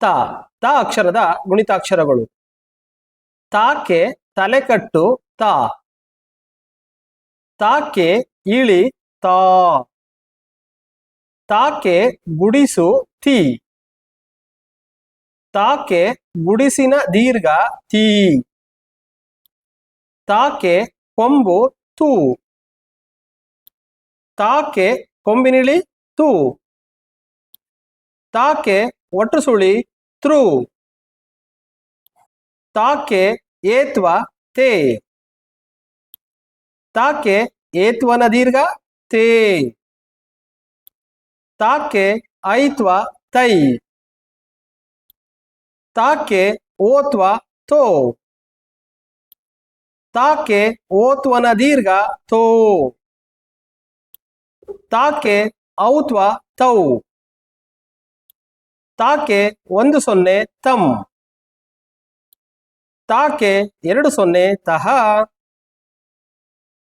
ತ ತ ಅಕ್ಷರದ ಗುಣಿತಾಕ್ಷರಗಳು. ತಾಕೆ ತಲೆಕಟ್ಟು ತ, ತಾಕೆ ಇಳಿ ತಾ, ತಾಕೆ ಗುಡಿಸು ತಿ, ತಾಕೆ ಗುಡಿಸಿನ ದೀರ್ಘ ತೀ, ತಾಕೆ ಕೊಂಬು ತು, ತಾಕೆ ಕೊಂಬಿನಿಳಿ ತು, ತಾಕೆ ಒಟ್ಟು ಸುಳಿ ತ್ರು, ತಾಕೆ ಏತ್ವ ತೇ, ತಾಕೆ ಏತ್ವನ ದೀರ್ಘ ತೇ, ತಾಕೆ ಐತ್ವ ತೈ, ತಾಕೆ ಓತ್ವ ತೋ, ತಾಕೆ ಓತ್ವನ ದೀರ್ಘ ತೋ, ತಾಕೆ ಔತ್ವ ತೌ, ತಾಕೆ 10 ತಂ, ತಾಕೆ 20 ತಹ.